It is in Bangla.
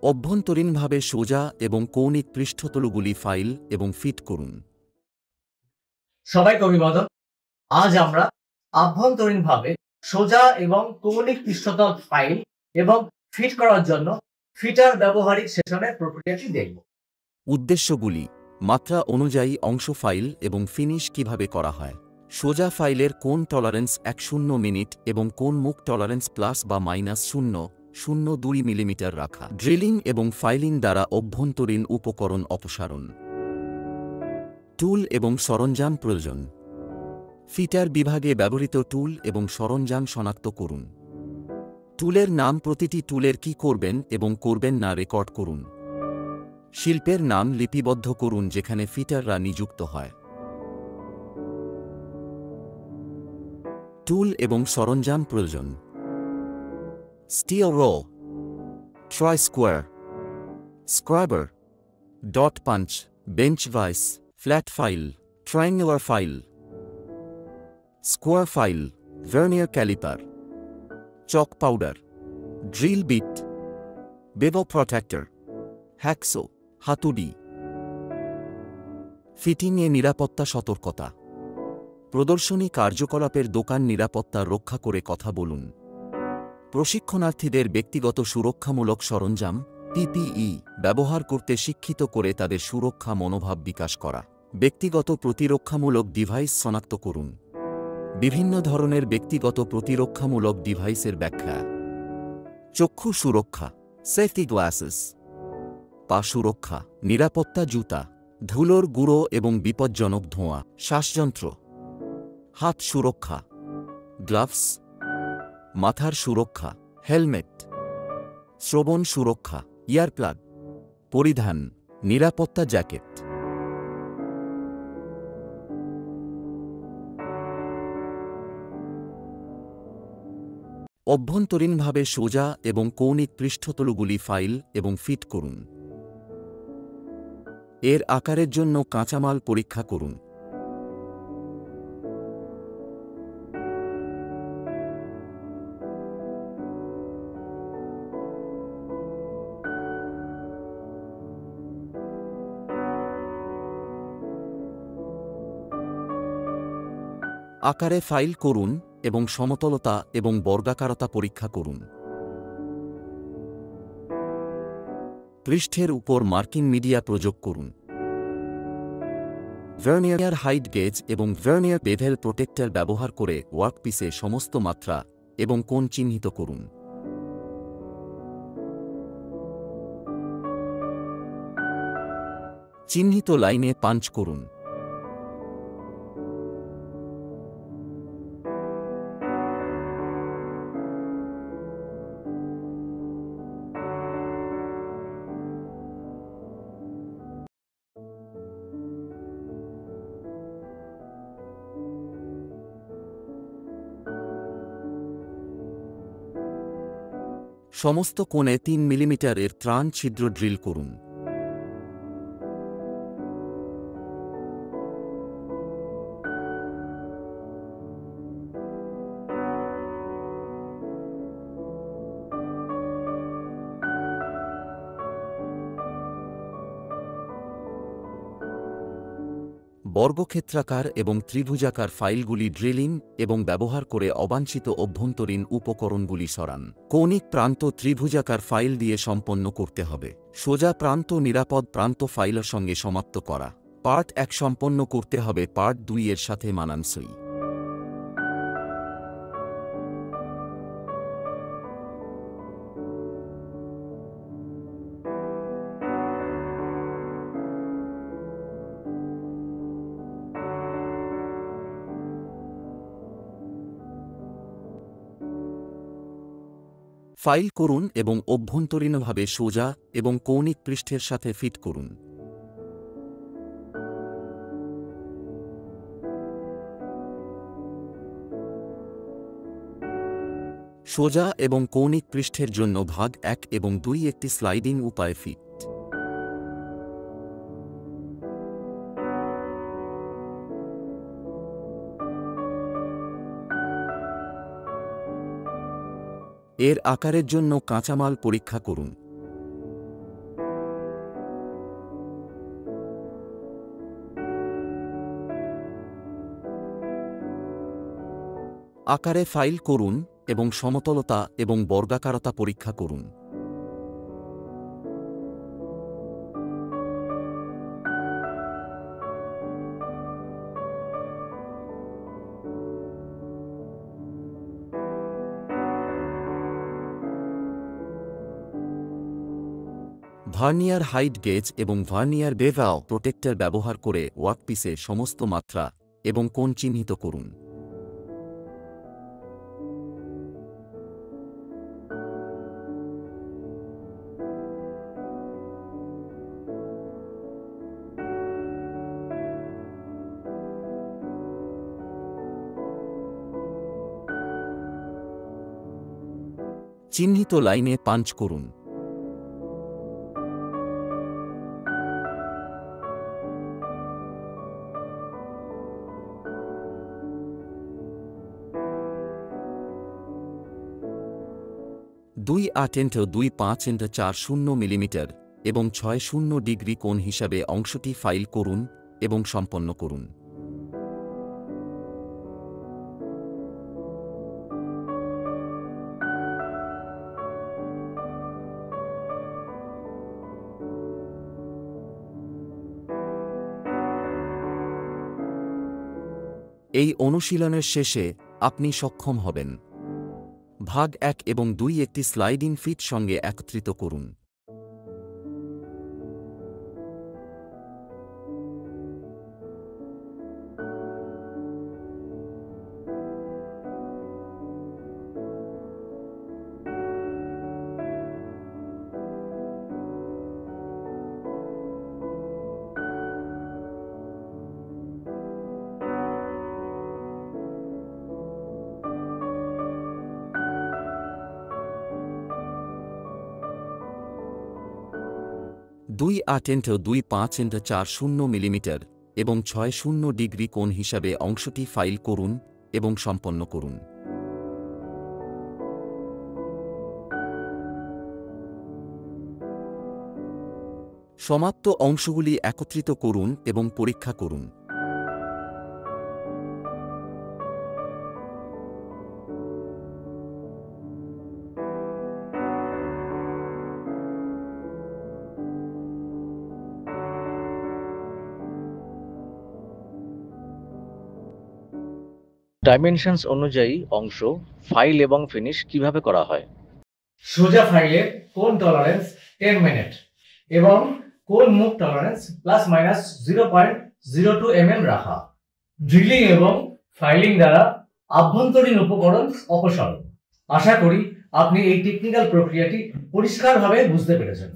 অভ্যন্তরীণভাবে সোজা এবং কৌণিক পৃষ্ঠতলগুলি ফাইল এবং ফিট করুন। সবাইকে অভিবাদন। আজ আমরা আভ্যন্তরীণভাবে সোজা এবং কৌণিক পৃষ্ঠতল ফাইল এবং ফিট করার জন্য ফিটার ব্যবহারিক সেশনের প্রক্রিয়াটি দেখব। উদ্দেশ্যগুলি: মাত্রা অনুযায়ী অংশ ফাইল এবং ফিনিশ কিভাবে করা হয়। সোজা ফাইলের কোণ টলারেন্স 1 মিনিট এবং কোণ মুখ টলারেন্স +/-0.02 মিলিমিটার রাখা। ড্রিলিং এবং ফাইলিং দ্বারা অভ্যন্তরীণ উপকরণ অপসারণ। টুল এবং সরঞ্জাম প্রয়োজন: ফিটার বিভাগে ব্যবহৃত টুল এবং সরঞ্জাম শনাক্ত করুন। টুলের নাম: প্রতিটি টুলের কি করবেন এবং করবেন না রেকর্ড করুন। শিল্পের নাম লিপিবদ্ধ করুন যেখানে ফিটাররা নিযুক্ত হয়। টুল এবং সরঞ্জাম প্রয়োজন: steel rule, try square, scriber, dot punch, bench vice, flat file, triangular file, square file, vernier calliper, chalk powder, drill bit, bevel protractor, hacksaw, হাতুড়ি। ফিটিংয়ে নিরাপত্তা সতর্কতা: প্রদর্শনী কার্যকলাপের দোকান নিরাপত্তা রক্ষা করে কথা বলুন। প্রশিক্ষণার্থীদের ব্যক্তিগত সুরক্ষামূলক সরঞ্জাম পিপিই ব্যবহার করতে শিক্ষিত করে তাদের সুরক্ষা মনোভাব বিকাশ করা। ব্যক্তিগত প্রতিরক্ষামূলক ডিভাইস শনাক্ত করুন। বিভিন্ন ধরনের ব্যক্তিগত প্রতিরক্ষামূলক ডিভাইসের ব্যাখ্যা: চক্ষু সুরক্ষা, সেফটি গ্লাসেস, পা সুরক্ষা, নিরাপত্তা জুতা, ধুলোর গুঁড়ো এবং বিপজ্জনক ধোঁয়া, শ্বাসযন্ত্র, হাত সুরক্ষা, গ্লাভস, মাথার সুরক্ষা, হেলমেট, শ্রবণ সুরক্ষা, ইয়ারপ্লাগ পরিধান, নিরাপত্তা জ্যাকেট। অভ্যন্তরীণভাবে সোজা এবং কৌণিক পৃষ্ঠতলগুলি ফাইল এবং ফিট করুন। এর আকারের জন্য কাঁচামাল পরীক্ষা করুন। আকারে ফাইল করুন এবং সমতলতা এবং বর্গাকারতা পরীক্ষা করুন। পৃষ্ঠের উপর মার্কিং মিডিয়া প্রয়োগ করুন। ভার্নিয়ার হাইট গেজ এবং ভার্নিয়ার বেভেল প্রোটেক্টর ব্যবহার করে ওয়ার্কপিসে সমস্ত মাত্রা এবং কোণ চিহ্নিত করুন। চিহ্নিত লাইনে পাঞ্চ করুন। সমস্ত কোণে 3 মিলিমিটারের ত্রাণ ছিদ্র ড্রিল করুন। বর্গক্ষেত্রাকার এবং ত্রিভুজাকার ফাইলগুলি ড্রিলিং এবং ব্যবহার করে অবাঞ্ছিত অভ্যন্তরীণ উপকরণগুলি সরান। কৌণিক প্রান্ত ত্রিভুজাকার ফাইল দিয়ে সম্পন্ন করতে হবে। সোজা প্রান্ত নিরাপদ প্রান্ত ফাইলের সঙ্গে সমাপ্ত করা। পার্ট 1 সম্পন্ন করতে হবে পার্ট 2 এর সাথে মানানসই। ফাইল করুন এবং অভ্যন্তরীণভাবে সোজা এবং কৌণিক পৃষ্ঠের সাথে ফিট করুন। সোজা এবং কৌণিক পৃষ্ঠের জন্য ভাগ 1 এবং 2 একটি স্লাইডিং উপায়ে ফিট। এর আকারের জন্য কাঁচামাল পরীক্ষা করুন। আকারে ফাইল করুন এবং সমতলতা এবং বর্গাকারতা পরীক্ষা করুন। ভার্নিয়ার হাইট গেজ এবং ভার্নিয়ার বেভাও প্রোটেক্টর ব্যবহার করে ওয়ার্কপিসে সমস্ত মাত্রা এবং কোণ চিহ্নিত করুন। চিহ্নিত লাইনে পাঞ্চ করুন। দুই 8.25/40 মিলিমিটার এবং 60 ডিগ্রি কোণ হিসাবে অংশটি ফাইল করুন এবং সম্পন্ন করুন। এই অনুশীলনের শেষে আপনি সক্ষম হবেন। ভাগ 1 এবং 2 একটি স্লাইডিং ফিট সঙ্গে একত্রিত করুন। দুই 8.25/40 মিলিমিটার এবং 60 ডিগ্রি কোণ হিসাবে অংশটি ফাইল করুন এবং সম্পন্ন করুন। সমাপ্ত অংশগুলি একত্রিত করুন এবং পরীক্ষা করুন। ডাইমেনশনস অনুযায়ী অংশ ফাইল এবং ফিনিশ কিভাবে করা হয়? সোজা ফাইলের কোণ টলারেন্স 10 মিনিট এবং কোণ মুভ টলারেন্স ±0.02 mm রাখা। ড্রিলিং এবং ফাইলিং দ্বারা আভ্যন্তরীণ উপকরণ অপসারণ। আশা করি আপনি এই টেকনিক্যাল প্রক্রিয়াটি পরিষ্কারভাবে বুঝতে পেরেছেন।